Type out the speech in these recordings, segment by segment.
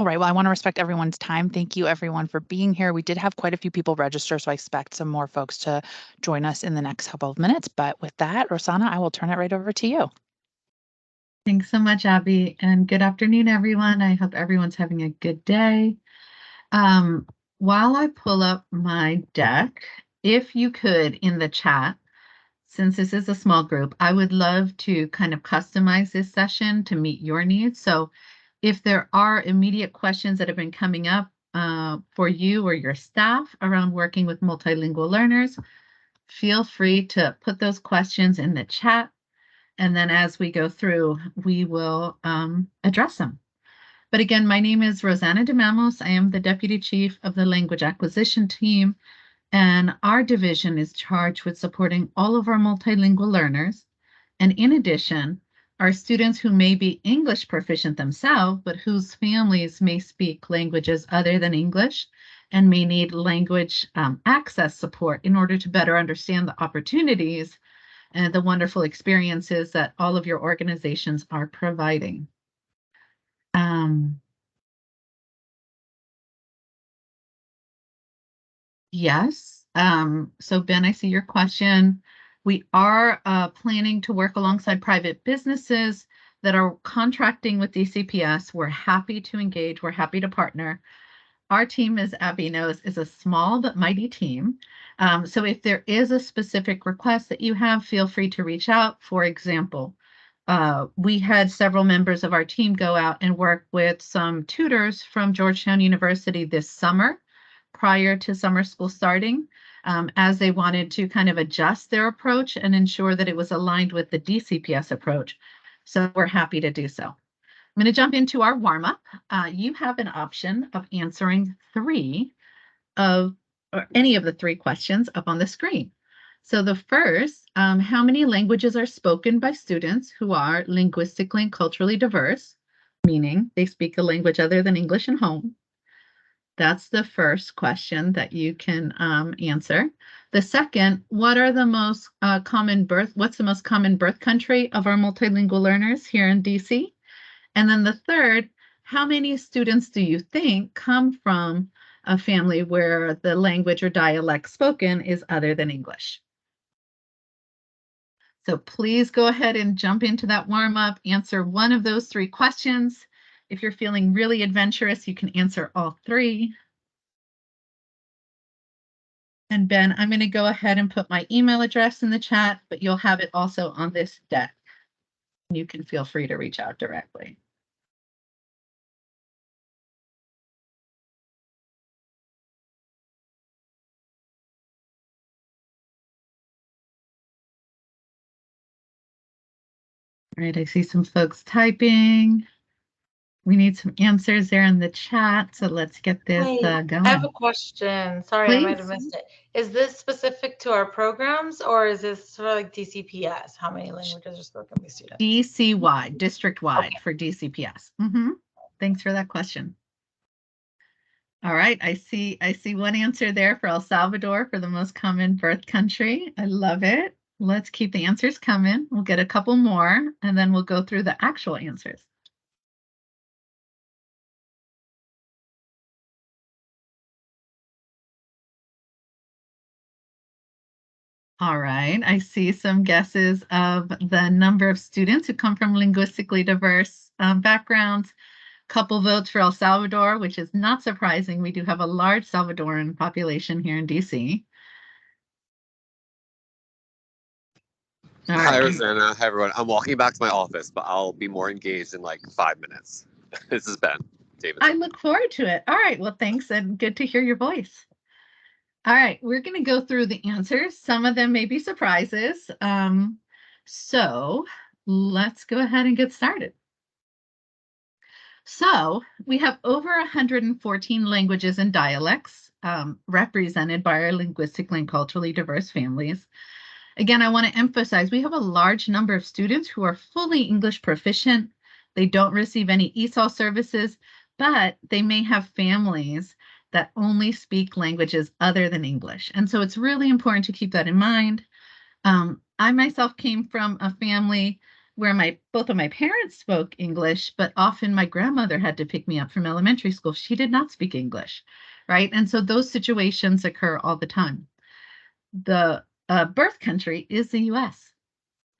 All right, well, I want to respect everyone's time. Thank you, everyone, for being here. We did have quite a few people register, so I expect some more folks to join us in the next couple of minutes. But with that, Rosanna, I will turn it right over to you. Thanks so much, Abby, and good afternoon, everyone. I hope everyone's having a good day. While I pull up my deck, if you could in the chat, since this is a small group, I would love to kind of customize this session to meet your needs. So if there are immediate questions that have been coming up for you or your staff around working with multilingual learners, feel free to put those questions in the chat. And then as we go through, we will address them. But again, my name is Rosanna DeMammos. I am the Deputy Chief of the Language Acquisition Team, and our division is charged with supporting all of our multilingual learners. And in addition, our students who may be English proficient themselves, but whose families may speak languages other than English and may need language access support in order to better understand the opportunities and the wonderful experiences that all of your organizations are providing. Yes. So Ben, I see your question. We are planning to work alongside private businesses that are contracting with DCPS. We're happy to engage. We're happy to partner. Our team, as Abby knows, is a small but mighty team. So if there is a specific request that you have, feel free to reach out. For example, we had several members of our team go out and work with some tutors from Georgetown University this summer prior to summer school starting, as they wanted to kind of adjust their approach and ensure that it was aligned with the DCPS approach. So we're happy to do so. I'm going to jump into our warm-up. You have an option of answering any of the three questions up on the screen. So the first, how many languages are spoken by students who are linguistically and culturally diverse, meaning they speak a language other than English at home? That's the first question that you can answer. The second, what's the most common birth country of our multilingual learners here in DC? And then the third, how many students do you think come from a family where the language or dialect spoken is other than English? So please go ahead and jump into that warm-up, answer one of those three questions. If you're feeling really adventurous, you can answer all three. And Ben, I'm going to go ahead and put my email address in the chat, but you'll have it also on this deck. You can feel free to reach out directly. All right, I see some folks typing. We need some answers there in the chat, so let's get this going. I have a question. Sorry, Please. I might have missed it. Is this specific to our programs, or is this for like DCPS? How many languages are spoken by students? DC-wide, district-wide for DCPS. Thanks for that question. All right, I see one answer there for El Salvador for the most common birth country. I love it. Let's keep the answers coming. We'll get a couple more, and then we'll go through the actual answers. All right, I see some guesses of the number of students who come from linguistically diverse backgrounds. Couple votes for El Salvador, which is not surprising. We do have a large Salvadoran population here in DC. Hi, Rosanna. Hi, everyone. I'm walking back to my office, but I'll be more engaged in like 5 minutes. This is Ben, David. I look forward to it. All right, well, thanks, and good to hear your voice. All right, we're going to go through the answers. Some of them may be surprises. So let's go ahead and get started. So we have over 114 languages and dialects represented by our linguistically and culturally diverse families. Again, I want to emphasize we have a large number of students who are fully English proficient. They don't receive any ESOL services, but they may have families that only speak languages other than English. And so it's really important to keep that in mind. I myself came from a family where both of my parents spoke English, but often my grandmother had to pick me up from elementary school. She did not speak English, right? And so those situations occur all the time. The birth country is the US,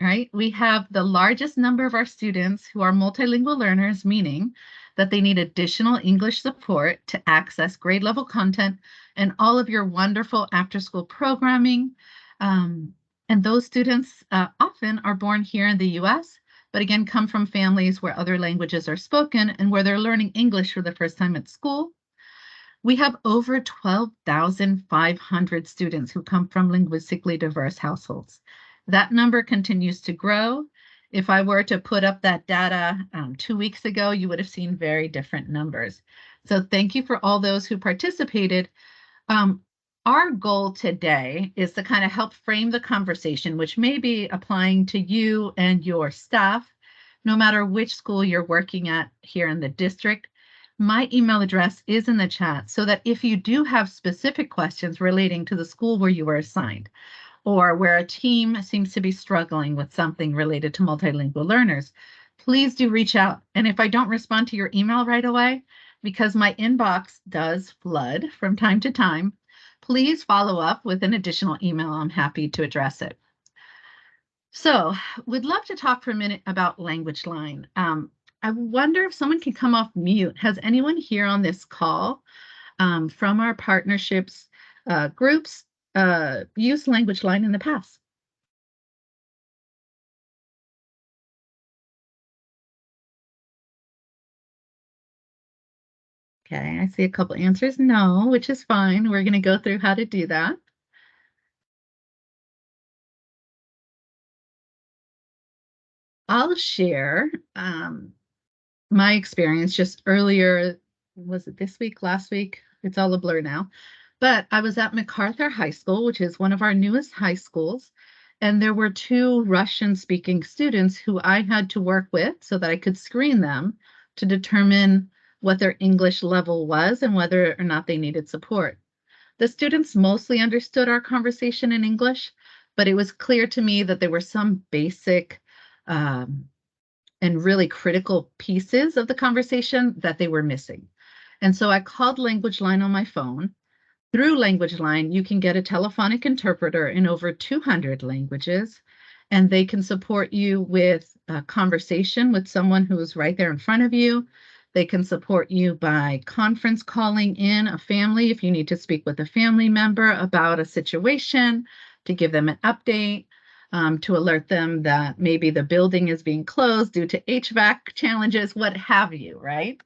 right? We have the largest number of our students who are multilingual learners, meaning that they need additional English support to access grade level content and all of your wonderful after school programming. And those students often are born here in the US, but again, come from families where other languages are spoken and where they're learning English for the first time at school. We have over 12,500 students who come from linguistically diverse households. That number continues to grow. If I were to put up that data 2 weeks ago, you would have seen very different numbers. So thank you for all those who participated. Our goal today is to kind of help frame the conversation, which may be applying to you and your staff, no matter which school you're working at here in the district. My email address is in the chat so that if you do have specific questions relating to the school where you were assigned, or where a team seems to be struggling with something related to multilingual learners, please do reach out. And if I don't respond to your email right away, because my inbox does flood from time to time, please follow up with an additional email. I'm happy to address it. So we'd love to talk for a minute about LanguageLine. I wonder if someone can come off mute. Has anyone here on this call from our partnerships groups used LanguageLine in the past? Okay, I see a couple answers. No, which is fine. We're going to go through how to do that. I'll share my experience just earlier. Was it this week, last week? It's all a blur now. But I was at MacArthur High School, which is one of our newest high schools. And there were 2 Russian-speaking students who I had to work with so that I could screen them to determine what their English level was and whether or not they needed support. The students mostly understood our conversation in English, but it was clear to me that there were some basic and really critical pieces of the conversation that they were missing. And so I called LanguageLine on my phone. Through LanguageLine, you can get a telephonic interpreter in over 200 languages, and they can support you with a conversation with someone who is right there in front of you. They can support you by conference calling in a family if you need to speak with a family member about a situation, to give them an update, to alert them that maybe the building is being closed due to HVAC challenges, what have you, right?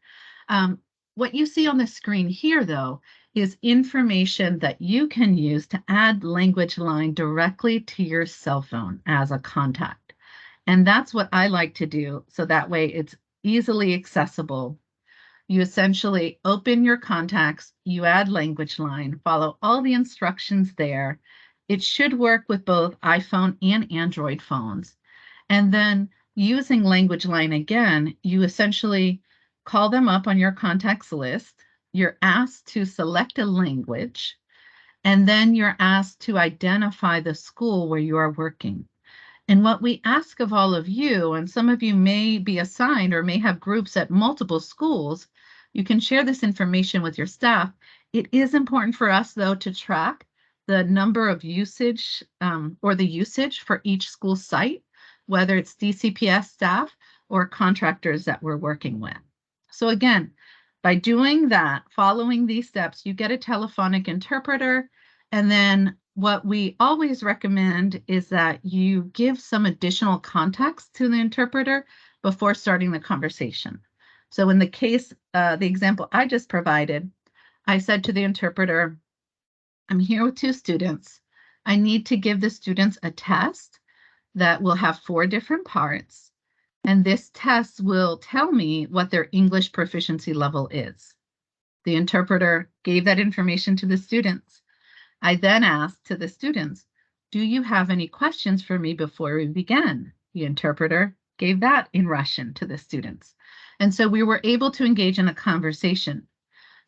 What you see on the screen here, though, is information that you can use to add LanguageLine directly to your cell phone as a contact. And that's what I like to do, so that way it's easily accessible. You essentially open your contacts, you add LanguageLine, follow all the instructions there. It should work with both iPhone and Android phones. And then using LanguageLine again, you essentially call them up on your contacts list. You're asked to select a language, and then you're asked to identify the school where you are working. And what we ask of all of you, and some of you may be assigned or may have groups at multiple schools, you can share this information with your staff. It is important for us, though, to track the number of usage or the usage for each school site, whether it's DCPS staff or contractors that we're working with. So again, by doing that, following these steps, you get a telephonic interpreter. And then what we always recommend is that you give some additional context to the interpreter before starting the conversation. So in the case, the example I just provided, I said to the interpreter, I'm here with 2 students. I need to give the students a test that will have 4 different parts. And this test will tell me what their English proficiency level is. The interpreter gave that information to the students. I then asked to the students, do you have any questions for me before we begin? The interpreter gave that in Russian to the students. And so we were able to engage in a conversation.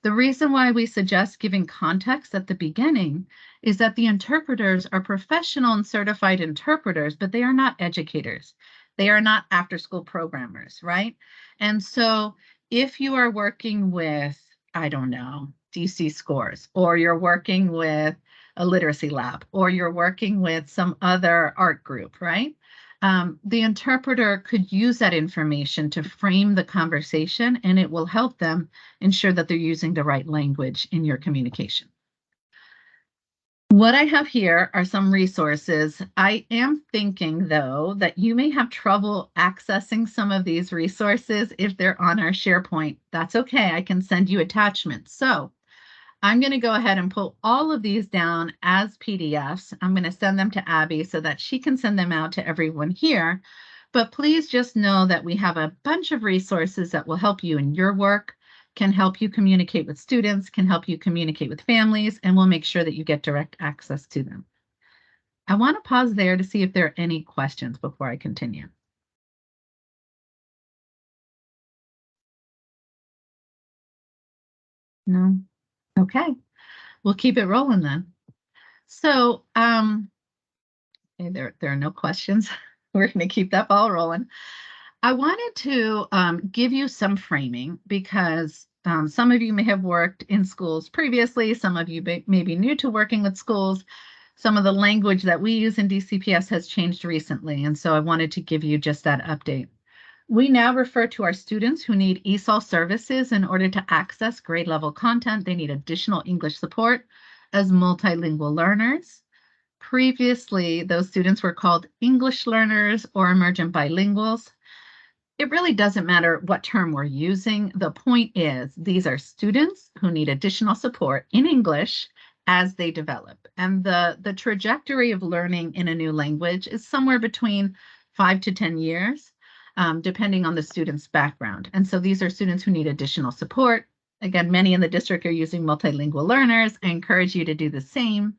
The reason why we suggest giving context at the beginning is that the interpreters are professional and certified interpreters, but they are not educators. They are not after-school programmers, right? And so if you are working with, I don't know, DC Scores, or you're working with a literacy lab, or you're working with some other art group, right? The interpreter could use that information to frame the conversation, and it will help them ensure that they're using the right language in your communication. What I have here are some resources. I am thinking, though, that you may have trouble accessing some of these resources if they're on our SharePoint. That's okay. I can send you attachments. So I'm going to go ahead and pull all of these down as PDFs. I'm going to send them to Abby so that she can send them out to everyone here. But please just know that we have a bunch of resources that will help you in your work, can help you communicate with students, can help you communicate with families, and we'll make sure that you get direct access to them. I want to pause there to see if there are any questions before I continue. No? Okay. We'll keep it rolling then. So, okay, there are no questions. We're going to keep that ball rolling. I wanted to give you some framing because some of you may have worked in schools previously. Some of you may be new to working with schools. Some of the language that we use in DCPS has changed recently, and so I wanted to give you just that update. We now refer to our students who need ESOL services in order to access grade level content. They need additional English support as multilingual learners. Previously, those students were called English learners or emergent bilinguals. It really doesn't matter what term we're using. The point is, these are students who need additional support in English as they develop. And the trajectory of learning in a new language is somewhere between 5 to 10 years, depending on the student's background. And so these are students who need additional support. Again, many in the district are using multilingual learners. I encourage you to do the same.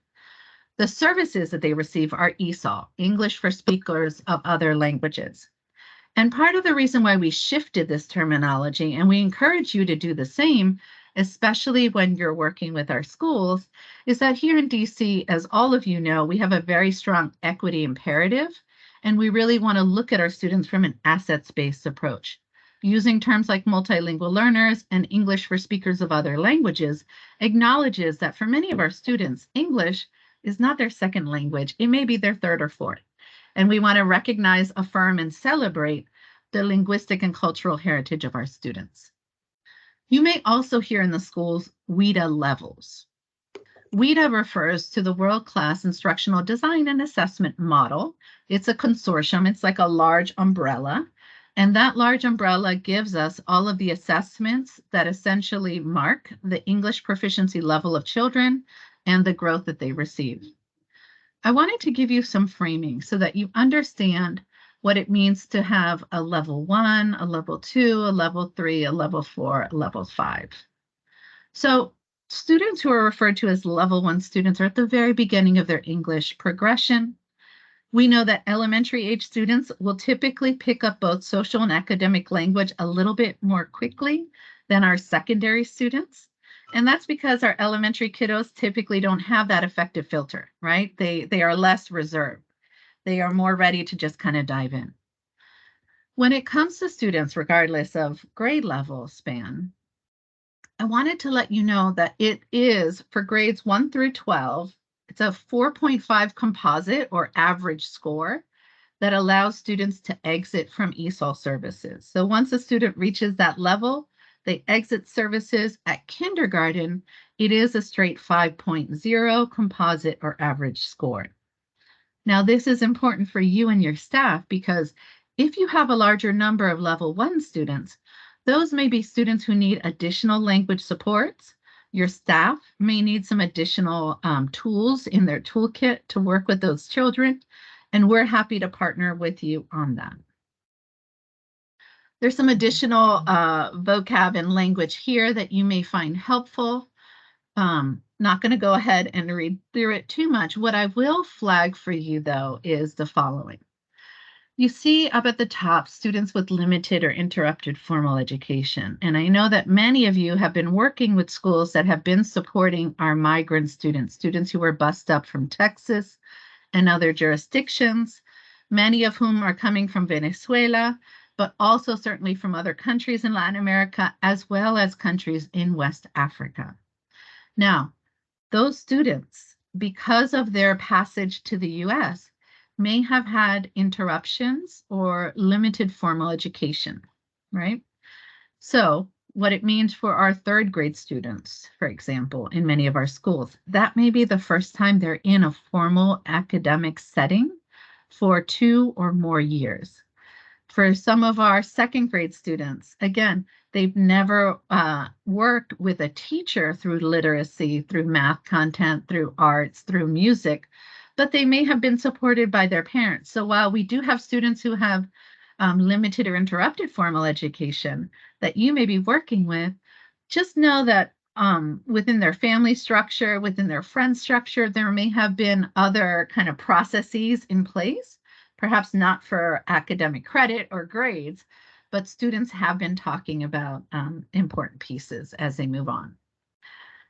The services that they receive are ESOL, English for Speakers of Other Languages. And part of the reason why we shifted this terminology, and we encourage you to do the same, especially when you're working with our schools, is that here in DC, as all of you know, we have a very strong equity imperative, and we really want to look at our students from an assets-based approach. Using terms like multilingual learners and English for speakers of other languages acknowledges that for many of our students, English is not their second language. It may be their third or fourth. And we want to recognize, affirm, and celebrate the linguistic and cultural heritage of our students. You may also hear in the schools WIDA levels. WIDA refers to the World-Class Instructional Design and Assessment Model. It's a consortium. It's like a large umbrella. And that large umbrella gives us all of the assessments that essentially mark the English proficiency level of children and the growth that they receive. I wanted to give you some framing so that you understand what it means to have a level 1, a level 2, a level 3, a level 4, a level 5. So students who are referred to as level 1 students are at the very beginning of their English progression. We know that elementary age students will typically pick up both social and academic language a little bit more quickly than our secondary students. And that's because our elementary kiddos typically don't have that effective filter, right? They are less reserved. They are more ready to just kind of dive in. When it comes to students, regardless of grade level span, I wanted to let you know that it is for grades 1 through 12, it's a 4.5 composite or average score that allows students to exit from ESOL services. So once a student reaches that level, they exit services. At kindergarten, it is a straight 5.0 composite or average score. Now, this is important for you and your staff because if you have a larger number of level 1 students, those may be students who need additional language supports. Your staff may need some additional tools in their toolkit to work with those children, and we're happy to partner with you on that. There's some additional vocab and language here that you may find helpful. Not going to go ahead and read through it too much. What I will flag for you, though, is the following. You see up at the top, students with limited or interrupted formal education. And I know that many of you have been working with schools that have been supporting our migrant students, students who were bused up from Texas and other jurisdictions. many of whom are coming from Venezuela, but also certainly from other countries in Latin America, as well as countries in West Africa. Now, those students, because of their passage to the US, may have had interruptions or limited formal education, right? So what it means for our third grade students, for example, in many of our schools, that may be the first time they're in a formal academic setting for 2 or more years. For some of our second grade students, again, they've never worked with a teacher through literacy, through math content, through arts, through music, but they may have been supported by their parents. So while we do have students who have limited or interrupted formal education that you may be working with, just know that within their family structure, within their friend structure, there may have been other kind of processes in place, perhaps not for academic credit or grades, but students have been talking about important pieces as they move on.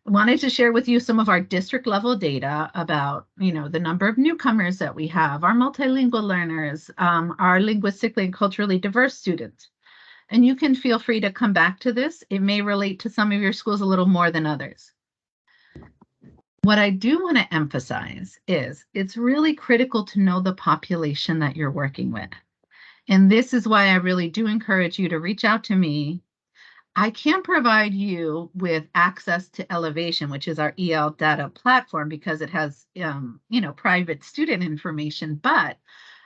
I wanted to share with you some of our district level data about, the number of newcomers that we have, our multilingual learners, our linguistically and culturally diverse students. And you can feel free to come back to this. It may relate to some of your schools a little more than others. What I do want to emphasize is it's really critical to know the population that you're working with. And this is why I really do encourage you to reach out to me. I can provide you with access to Elevation, which is our EL data platform, because it has, private student information, but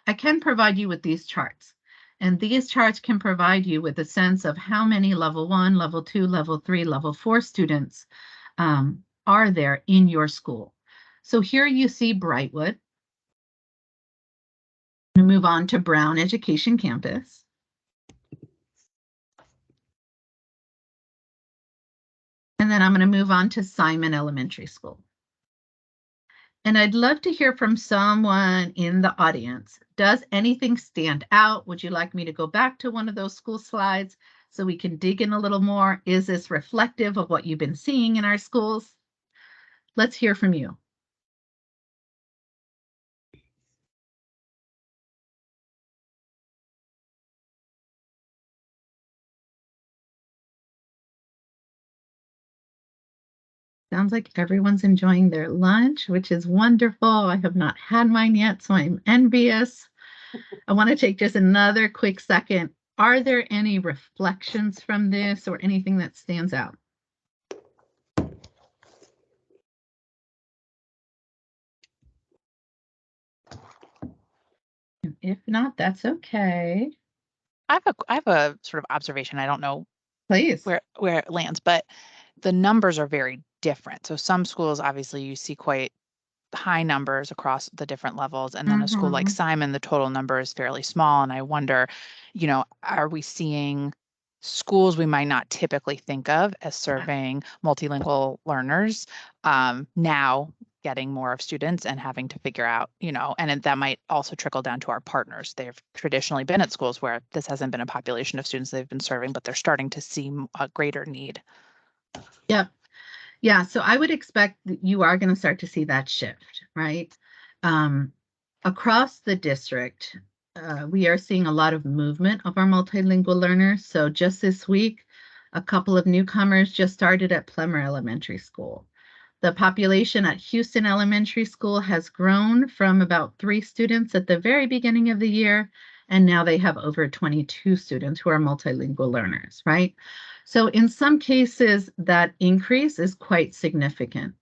I can provide you with these charts. And these charts can provide you with a sense of how many level 1, level 2, level 3, level 4 students are there in your school. So here you see Brightwood. I'm going to move on to Brown Education Campus. And then I'm going to move on to Simon Elementary School. And I'd love to hear from someone in the audience. Does anything stand out? Would you like me to go back to one of those school slides so we can dig in a little more? Is this reflective of what you've been seeing in our schools? Let's hear from you. Sounds like everyone's enjoying their lunch, which is wonderful. I have not had mine yet, so I'm envious. I want to take just another quick second. Are there any reflections from this or anything that stands out? And if not, that's okay. I have a sort of observation. I don't know Please. where it lands, but the numbers are very different. So some schools, obviously, you see quite high numbers across the different levels. And then a school like Simon, the total number is fairly small. And I wonder, are we seeing schools we might not typically think of as serving multilingual learners now getting more of students and having to figure out, and that might also trickle down to our partners. They've traditionally been at schools where this hasn't been a population of students they've been serving, but they're starting to see a greater need. Yep. Yeah, so I would expect that you are going to start to see that shift, right? Across the district, we are seeing a lot of movement of our multilingual learners. So just this week, a couple of newcomers just started at Plemmer Elementary School. The population at Houston Elementary School has grown from about 3 students at the very beginning of the year, and now they have over 22 students who are multilingual learners, right? So in some cases, that increase is quite significant.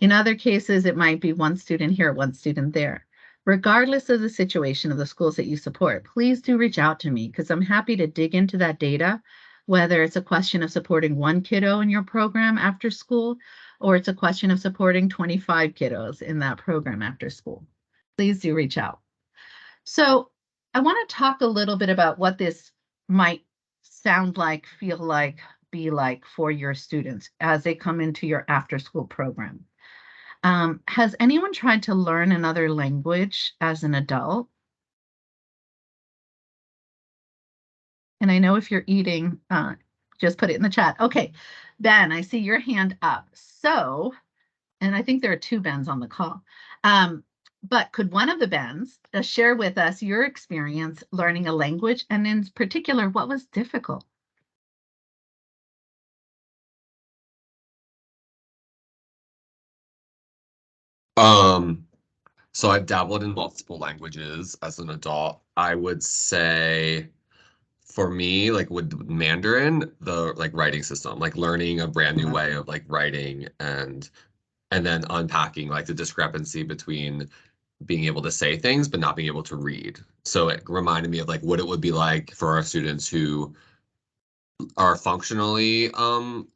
In other cases, it might be 1 student here, 1 student there. Regardless of the situation of the schools that you support, please do reach out to me because I'm happy to dig into that data, whether it's a question of supporting 1 kiddo in your program after school, or it's a question of supporting 25 kiddos in that program after school. Please do reach out. So I want to talk a little bit about what this might sound like, feel like, be like for your students as they come into your after school program. Has anyone tried to learn another language as an adult? And I know if you're eating, just put it in the chat. Okay, Ben, I see your hand up. So, and I think there are 2 Bens on the call. But could one of the bands share with us your experience learning a language, and in particular, what was difficult? So I've dabbled in multiple languages as an adult. I would say for me, like with Mandarin, the like writing system, like learning a brand new way of like writing and then unpacking like the discrepancy between being able to say things but not being able to read. So it reminded me of like what it would be like for our students who are functionally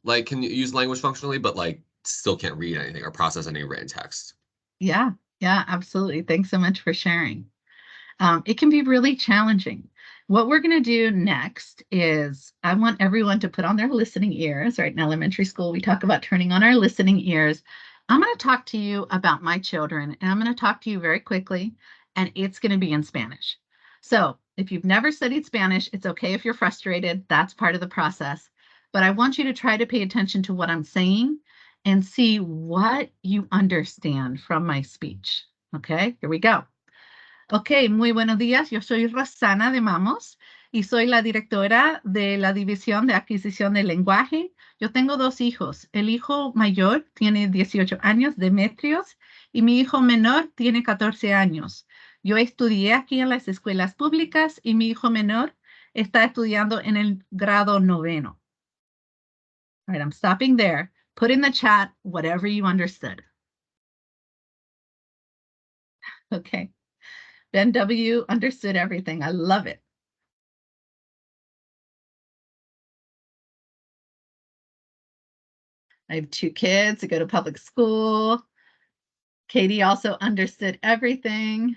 like can use language functionally but like still can't read anything or process any written text. Yeah, yeah, absolutely. Thanks so much for sharing. It can be really challenging. What we're going to do next is I want everyone to put on their listening ears. Right in elementary school, we talk about turning on our listening ears. I'm going to talk to you about my children, and I'm going to talk to you very quickly, and it's going to be in Spanish. So if you've never studied Spanish, it's okay if you're frustrated. That's part of the process. But I want you to try to pay attention to what I'm saying and see what you understand from my speech. Okay, here we go. Ok, muy buenos días. Yo soy Rosanna DeMammos y soy la directora de la División de Adquisición del Lenguaje. Yo tengo dos hijos. El hijo mayor tiene 18 años, Demetrios, y mi hijo menor tiene 14 años. Yo estudié aquí en las escuelas públicas y mi hijo menor está estudiando en el grado 9º. All right, I'm stopping there. Put in the chat whatever you understood. Okay. Ben W. understood everything. I love it. I have 2 kids that go to public school. Katie also understood everything.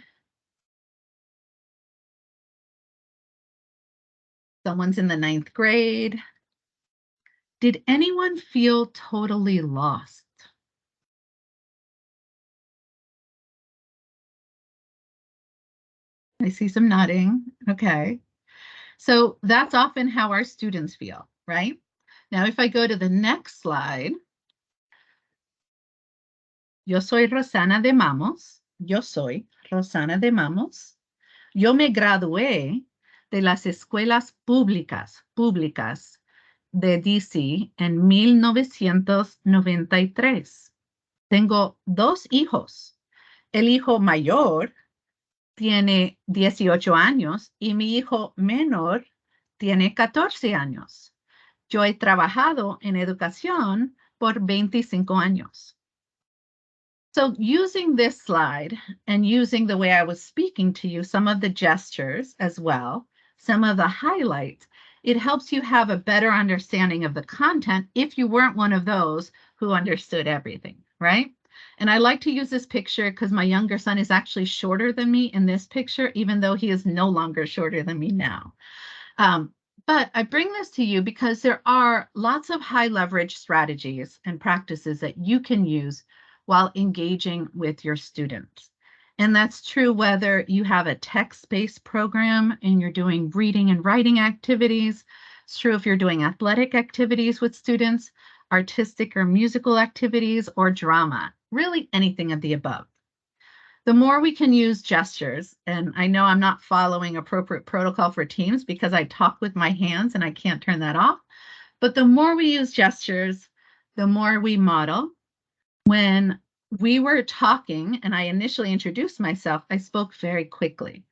Someone's in the 9th grade. Did anyone feel totally lost? I see some nodding. Okay. So that's often how our students feel, right? Now, if I go to the next slide, yo soy Rosanna DeMammos. Yo soy Rosanna DeMammos. Yo me gradué de las escuelas públicas de DC en 1993. Tengo 2 hijos. El hijo mayor tiene 18 años y mi hijo menor tiene 14 años. Yo he trabajado en educación por 25 años. So using this slide and using the way I was speaking to you, some of the gestures as well, some of the highlights, it helps you have a better understanding of the content if you weren't one of those who understood everything, right? And I like to use this picture because my younger son is actually shorter than me in this picture, even though he is no longer shorter than me now. But I bring this to you because there are lots of high leverage strategies and practices that you can use while engaging with your students. And that's true whether you have a text-based program and you're doing reading and writing activities. It's true if you're doing athletic activities with students, artistic or musical activities, or drama, really anything of the above. The more we can use gestures, and I know I'm not following appropriate protocol for Teams because I talk with my hands and I can't turn that off, but the more we use gestures, the more we model. When we were talking and I initially introduced myself, I spoke very quickly.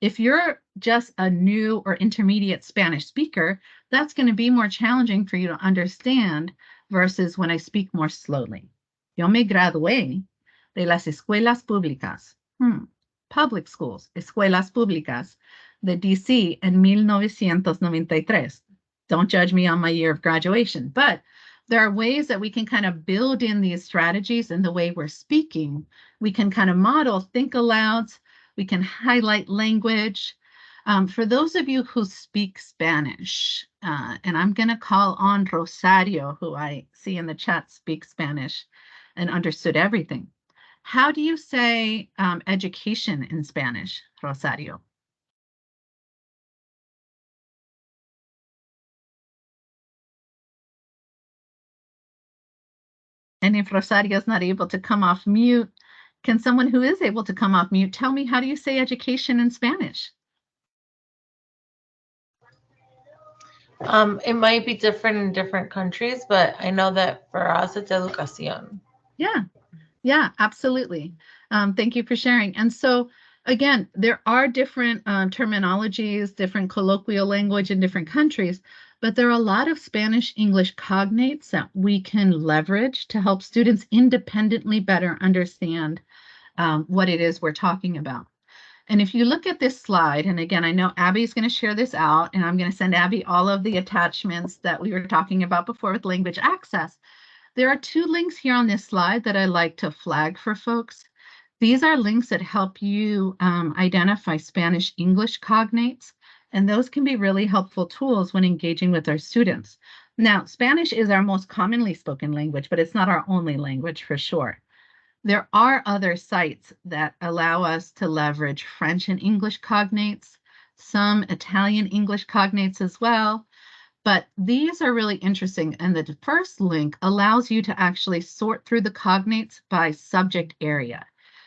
If you're just a new or intermediate Spanish speaker, that's going to be more challenging for you to understand versus when I speak more slowly. Yo me gradué de las escuelas públicas, public schools, escuelas públicas de DC en 1993. Don't judge me on my year of graduation, but there are ways that we can kind of build in these strategies in the way we're speaking. We can kind of model, think alouds, we can highlight language. For those of you who speak Spanish, and I'm going to call on Rosario, who I see in the chat speaks Spanish and understood everything. How do you say education in Spanish, Rosario? And if Rosario is not able to come off mute, Can someone who is able to come off mute tell me, how do you say education in Spanish? It might be different in different countries, but I know that for us, it's educación. Yeah, absolutely. Thank you for sharing. And so, again, there are different terminologies, different colloquial language in different countries, but there are a lot of Spanish English cognates that we can leverage to help students independently better understand what it is we're talking about. And if you look at this slide, and again, I know Abby's going to share this out, and I'm going to send Abby all of the attachments that we were talking about before with language access. There are 2 links here on this slide that I like to flag for folks. These are links that help you identify Spanish English cognates, and those can be really helpful tools when engaging with our students. Now, Spanish is our most commonly spoken language, but it's not our only language for sure. There are other sites that allow us to leverage French and English cognates, some Italian English cognates as well, but these are really interesting. And the first link allows you to actually sort through the cognates by subject area.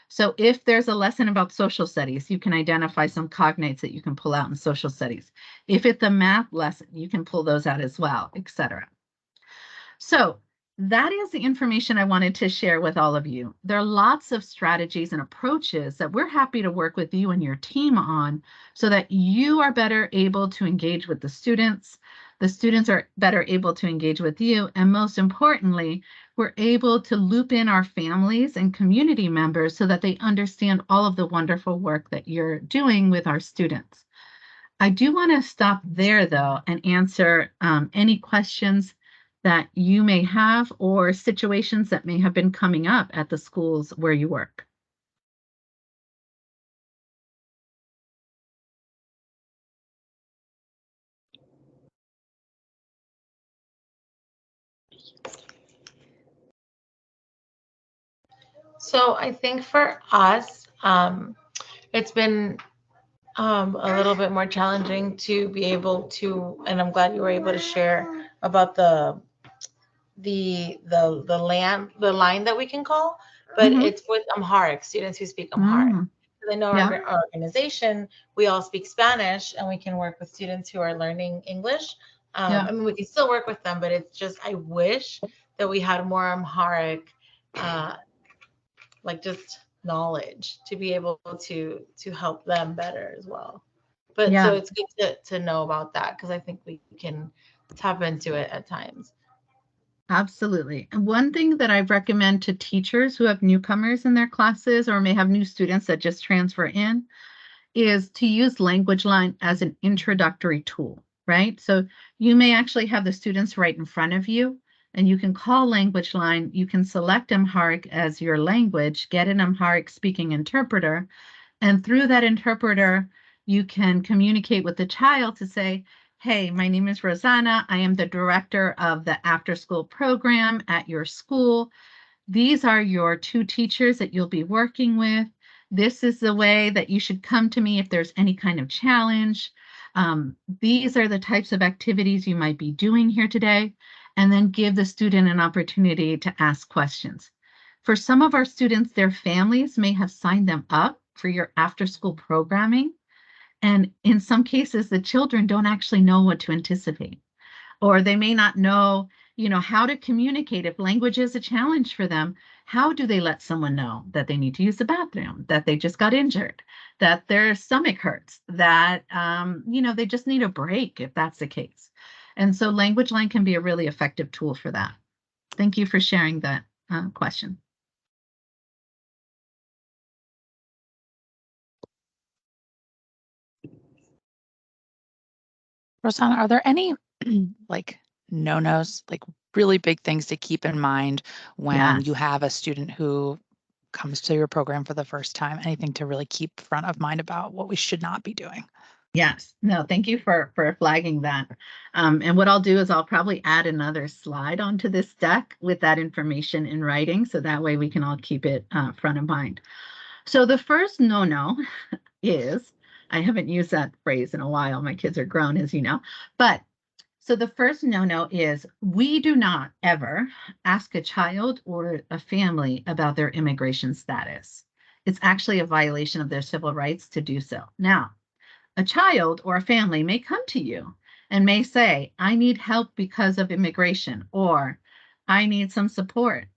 So if there's a lesson about social studies, you can identify some cognates that you can pull out in social studies. If it's a math lesson, you can pull those out as well, etc. So that is the information I wanted to share with all of you. There are lots of strategies and approaches that we're happy to work with you and your team on so that you are better able to engage with the students are better able to engage with you, and most importantly, we're able to loop in our families and community members so that they understand all of the wonderful work that you're doing with our students. I do want to stop there, though, and answer any questions that you may have or situations that may have been coming up at the schools where you work. So I think for us, it's been a little bit more challenging to be able to, and I'm glad you were able to share about the line that we can call, but it's with Amharic students who speak Amharic. I know our organization, we all speak Spanish, and we can work with students who are learning English. I mean, we can still work with them, but it's just, I wish that we had more Amharic, like just knowledge to be able to help them better as well. But so it's good to know about that, because I think we can tap into it at times. Absolutely. And one thing that I recommend to teachers who have newcomers in their classes or may have new students that just transfer in is to use LanguageLine as an introductory tool, right? So you may actually have the students right in front of you, and you can call LanguageLine. You can select Amharic as your language, get an Amharic speaking interpreter, and through that interpreter, you can communicate with the child to say, hey, my name is Rosanna. I am the director of the after-school program at your school. These are your 2 teachers that you'll be working with. This is the way that you should come to me if there's any kind of challenge. These are the types of activities you might be doing here today, and then give the student an opportunity to ask questions. For some of our students, their families may have signed them up for your after-school programming. And in some cases, the children don't actually know what to anticipate, or they may not know, how to communicate. If language is a challenge for them, how do they let someone know that they need to use the bathroom, that they just got injured, that their stomach hurts, that, they just need a break if that's the case. And so LanguageLine can be a really effective tool for that. Thank you for sharing that question. Rosanna, are there any like no-nos, like really big things to keep in mind when you have a student who comes to your program for the first time? Anything to really keep front of mind about what we should not be doing? Yes. No, thank you for flagging that. And what I'll do is I'll probably add another slide onto this deck with that information in writing, so that way we can all keep it front of mind. So the first no-no is, I haven't used that phrase in a while. My kids are grown, as you know, but So the first no-no is we do not ever ask a child or a family about their immigration status. It's actually a violation of their civil rights to do so. Now, a child or a family may come to you and may say, I need help because of immigration, or I need some support.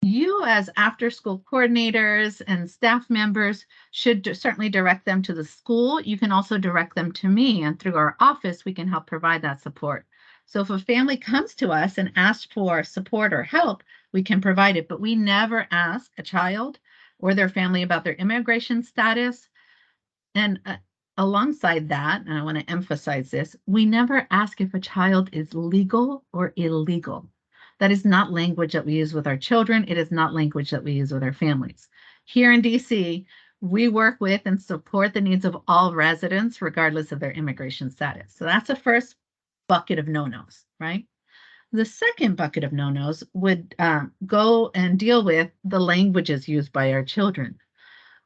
You, as after school coordinators and staff members, should certainly direct them to the school. You can also direct them to me, and through our office, we can help provide that support. So if a family comes to us and asks for support or help, we can provide it, but we never ask a child or their family about their immigration status. And alongside that, and I want to emphasize this, we never ask if a child is legal or illegal. That is not language that we use with our children. It is not language that we use with our families. Here in DC, we work with and support the needs of all residents, regardless of their immigration status. So that's the first bucket of no-nos, right? The second bucket of no-nos would go and deal with the languages used by our children.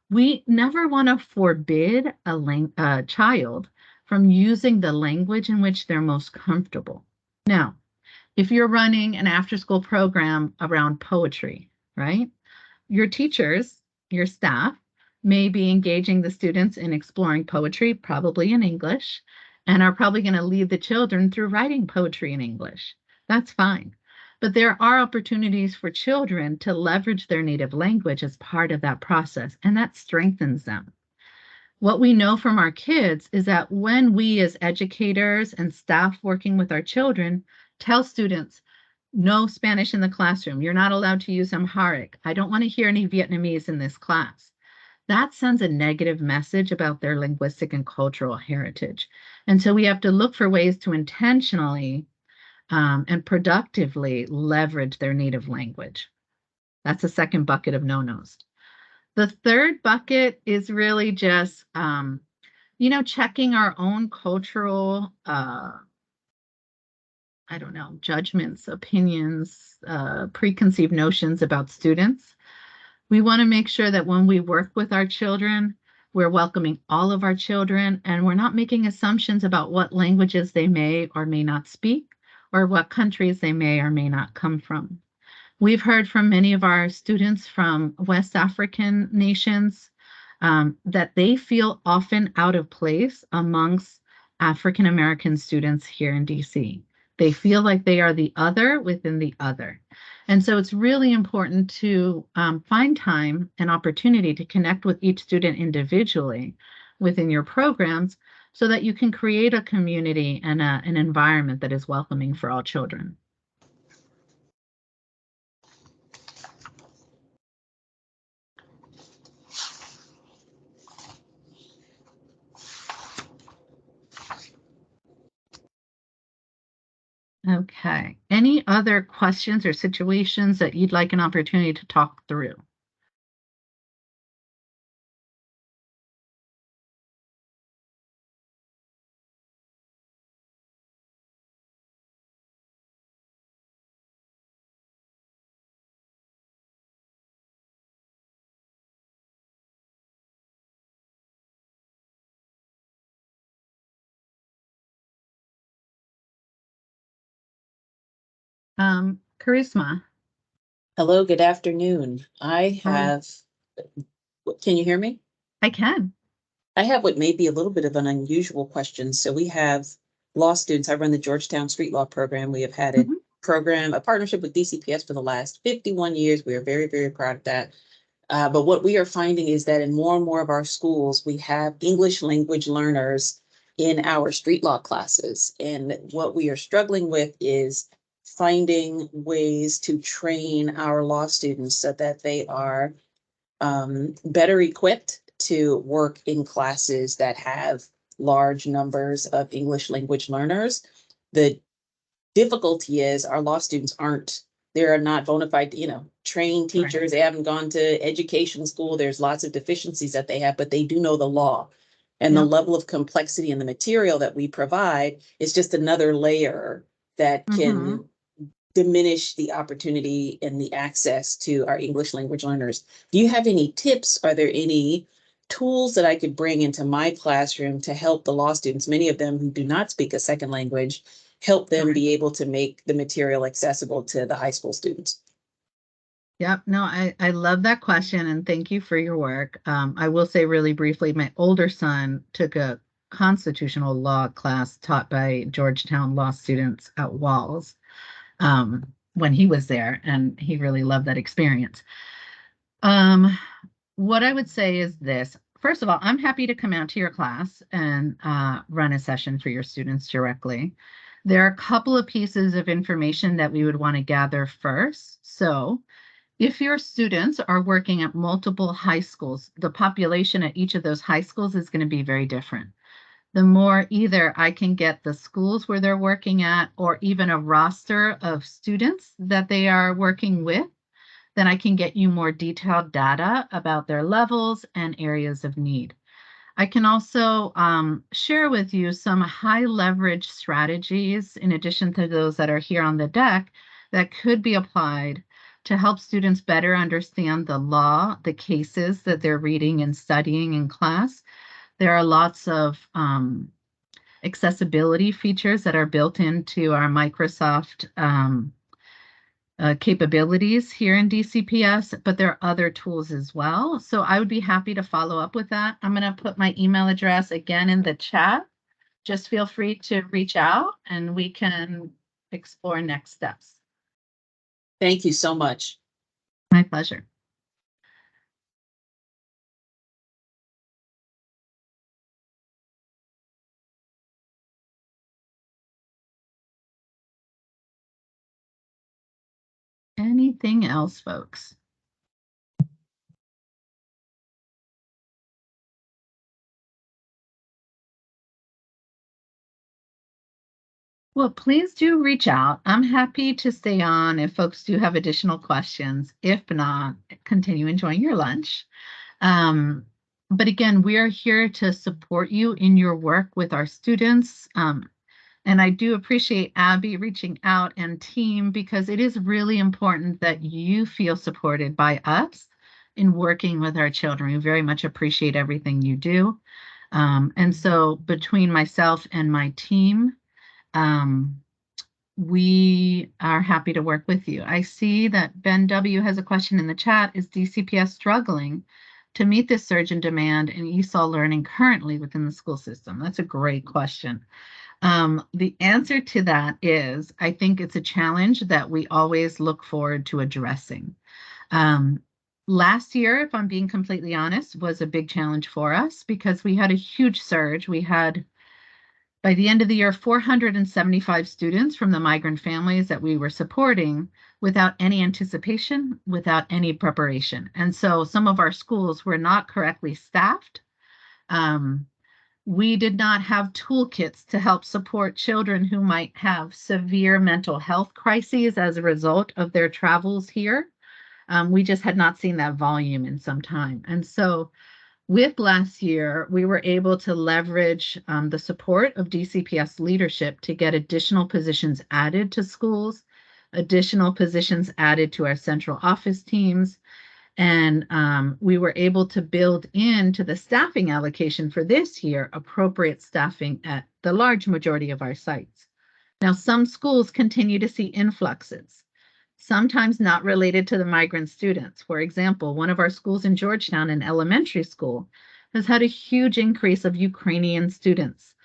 We never want to forbid a child from using the language in which they're most comfortable. Now, if you're running an after-school program around poetry, right? Your teachers, your staff, may be engaging the students in exploring poetry, probably in English, and are probably going to lead the children through writing poetry in English. That's fine. But there are opportunities for children to leverage their native language as part of that process, and that strengthens them. What we know from our kids is that when we as educators and staff working with our children tell students, no Spanish in the classroom, you're not allowed to use Amharic, I don't want to hear any Vietnamese in this class, that sends a negative message about their linguistic and cultural heritage. And so we have to look for ways to intentionally and productively leverage their native language. That's the second bucket of no-nos. The third bucket is really just, checking our own cultural, judgments, opinions, preconceived notions about students. We want to make sure that when we work with our children, we're welcoming all of our children, and we're not making assumptions about what languages they may or may not speak, or what countries they may or may not come from. We've heard from many of our students from West African nations that they feel often out of place amongst African American students here in DC. They feel like they are the other within the other. And so it's really important to find time and opportunity to connect with each student individually within your programs so that you can create a community and an environment that is welcoming for all children. Okay. Any other questions or situations that you'd like an opportunity to talk through? Charisma. Hello, good afternoon. I have, can you hear me? I can. I have what may be a little bit of an unusual question. So we have law students. I run the Georgetown Street Law Program. We have had a program, a partnership with DCPS for the last 51 years. We are very, very proud of that. But what we are finding is that in more and more of our schools, we have English language learners in our street law classes. And what we are struggling with is finding ways to train our law students so that they are better equipped to work in classes that have large numbers of English language learners. The difficulty is our law students they're not bona fide, trained teachers. Right. They haven't gone to education school. There's lots of deficiencies that they have, but they do know the law. And the level of complexity in the material that we provide is just another layer that can diminish the opportunity and the access to our English language learners. Do you have any tips? Are there any tools that I could bring into my classroom to help the law students, many of them who do not speak a second language, help them be able to make the material accessible to the high school students. Yep. No, I love that question, and thank you for your work. I will say really briefly, my older son took a constitutional law class taught by Georgetown law students at Walls when he was there, and he really loved that experience. What I would say is this. First of all, I'm happy to come out to your class and run a session for your students directly. There are a couple of pieces of information that we would want to gather first. So if your students are working at multiple high schools, the population at each of those high schools is going to be very different. The more either I can get the schools where they're working at or even a roster of students that they are working with, then I can get you more detailed data about their levels and areas of need. I can also share with you some high leverage strategies in addition to those that are here on the deck that could be applied to help students better understand the law, the cases that they're reading and studying in class. There are lots of accessibility features that are built into our Microsoft capabilities here in DCPS, but there are other tools as well. So I would be happy to follow up with that. I'm going to put my email address again in the chat. Just feel free to reach out and we can explore next steps. Thank you so much. My pleasure. Anything else, folks? Well, please do reach out. I'm happy to stay on if folks do have additional questions. If not, continue enjoying your lunch. But again, we are here to support you in your work with our students. And I do appreciate Abby reaching out and team because it is really important that you feel supported by us in working with our children. We very much appreciate everything you do. And so between myself and my team, we are happy to work with you. I see that Ben W. has a question in the chat. Is DCPS struggling to meet this surge in demand in ESOL learning currently within the school system? That's a great question. The answer to that is, I think it's a challenge that we always look forward to addressing. Last year, if I'm being completely honest, was a big challenge for us because we had a huge surge. We had, by the end of the year, 475 students from the migrant families that we were supporting without any anticipation, without any preparation. And so some of our schools were not correctly staffed. We did not have toolkits to help support children who might have severe mental health crises as a result of their travels here. We just had not seen that volume in some time. And so with last year, we were able to leverage the support of DCPS leadership to get additional positions added to schools, additional positions added to our central office teams, and we were able to build into the staffing allocation for this year appropriate staffing at the large majority of our sites. Now, some schools continue to see influxes, sometimes not related to the migrant students. For example, one of our schools in Georgetown, an elementary school, has had a huge increase of Ukrainian students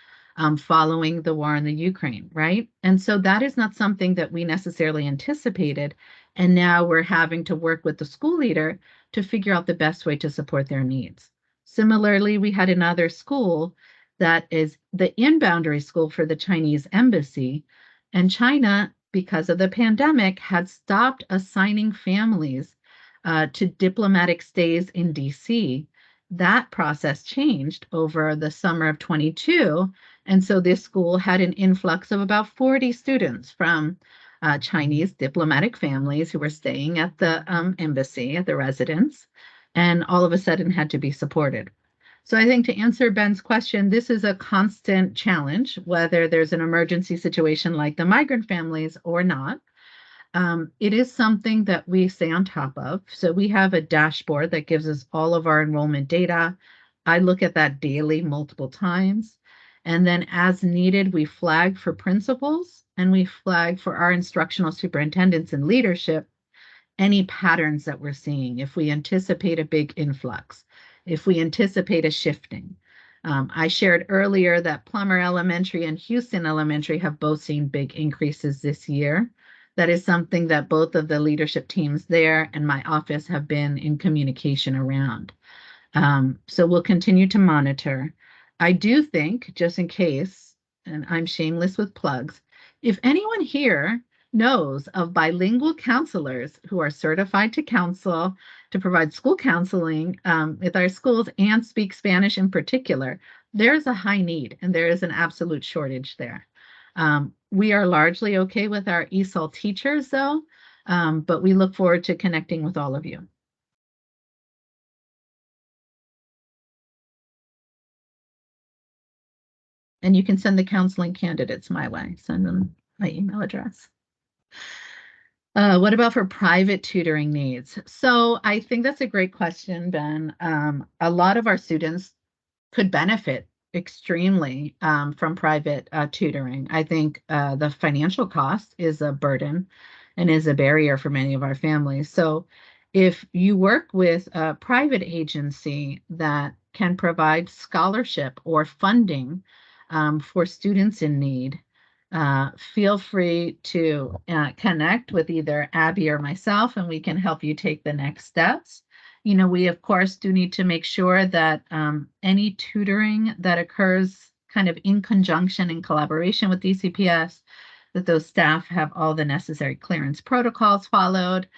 following the war in the Ukraine, right? And so that is not something that we necessarily anticipated. And now we're having to work with the school leader to figure out the best way to support their needs. Similarly, we had another school that is the in-boundary school for the Chinese embassy, and China, because of the pandemic, had stopped assigning families to diplomatic stays in DC. That process changed over the summer of 22. And so this school had an influx of about 40 students from Chinese diplomatic families who were staying at the embassy, at the residence, and all of a sudden had to be supported. So I think to answer Ben's question, this is a constant challenge, whether there's an emergency situation like the migrant families or not. It is something that we stay on top of. So we have a dashboard that gives us all of our enrollment data. I look at that daily, multiple times. And then as needed, we flag for principals and we flag for our instructional superintendents and leadership any patterns that we're seeing. If we anticipate a big influx, if we anticipate a shifting. I shared earlier that Plummer Elementary and Houston Elementary have both seen big increases this year. That is something that both of the leadership teams there and my office have been in communication around. So we'll continue to monitor. I do think, just in case, and I'm shameless with plugs, if anyone here knows of bilingual counselors who are certified to counsel, to provide school counseling with our schools and speak Spanish in particular, there's a high need and there is an absolute shortage there. We are largely okay with our ESOL teachers though, but we look forward to connecting with all of you. And you can send the counseling candidates my way. Send them my email address. What about for private tutoring needs? So I think that's a great question, Ben. A lot of our students could benefit extremely from private tutoring. I think the financial cost is a burden and is a barrier for many of our families. So if you work with a private agency that can provide scholarship or funding for students in need, feel free to connect with either Abby or myself, and we can help you take the next steps. You know, we of course do need to make sure that any tutoring that occurs kind of in conjunction in collaboration with DCPS, that those staff have all the necessary clearance protocols followed.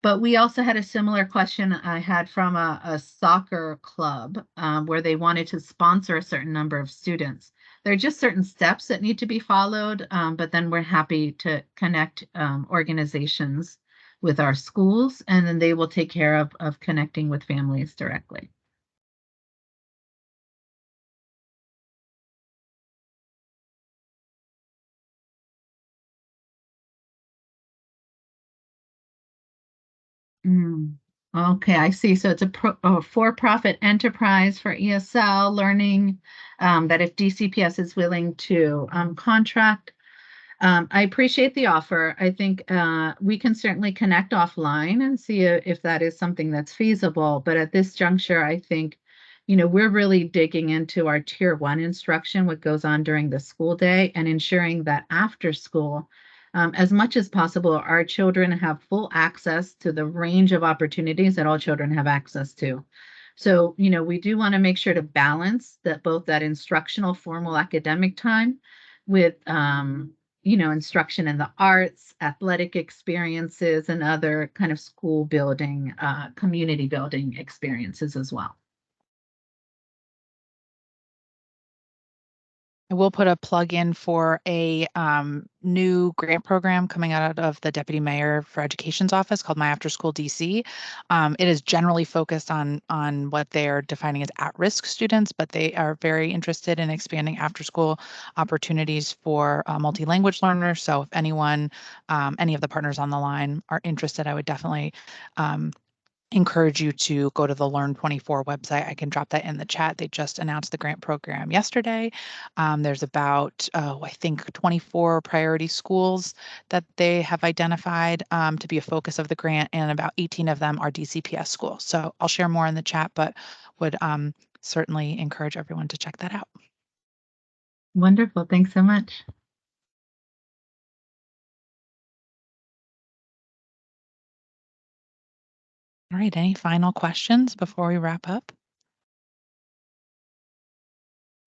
But we also had a similar question I had from a soccer club where they wanted to sponsor a certain number of students. There are just certain steps that need to be followed, but then we're happy to connect organizations with our schools, and then they will take care of connecting with families directly. Okay, I see. So it's a for-profit enterprise for ESL learning that if DCPS is willing to contract. I appreciate the offer. I think we can certainly connect offline and see if that is something that's feasible. But at this juncture, I think, you know, we're really digging into our tier 1 instruction, what goes on during the school day, and ensuring that after school, as much as possible, our children have full access to the range of opportunities that all children have access to. So, you know, we do want to make sure to balance that both that instructional formal academic time with you know, instruction in the arts, athletic experiences, and other kind of school building, community building experiences as well. I will put a plug in for a new grant program coming out of the Deputy Mayor for Education's office called My After School DC. It is generally focused on what they are defining as at-risk students, but they are very interested in expanding after-school opportunities for multi-language learners. So if anyone, any of the partners on the line are interested, I would definitely encourage you to go to the Learn24 website. I can drop that in the chat. They just announced the grant program yesterday. There's about, I think, 24 priority schools that they have identified to be a focus of the grant, and about 18 of them are DCPS schools. So I'll share more in the chat, but would certainly encourage everyone to check that out. Wonderful. Thanks so much. All right, any final questions before we wrap up?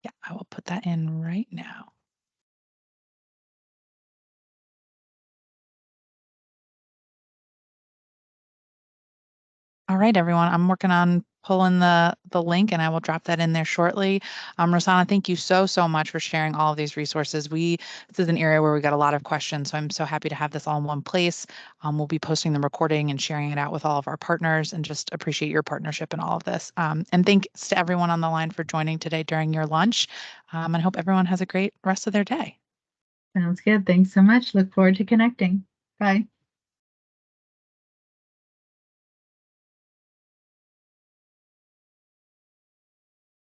Yeah, I will put that in right now. All right, everyone, I'm working on pulling the link, and I will drop that in there shortly. Rosanna, thank you so much for sharing all of these resources. This is an area where we got a lot of questions, so I'm so happy to have this all in one place. We'll be posting the recording and sharing it out with all of our partners, and just appreciate your partnership in all of this. And thanks to everyone on the line for joining today during your lunch, and hope everyone has a great rest of their day. Sounds good. Thanks so much. Look forward to connecting. Bye.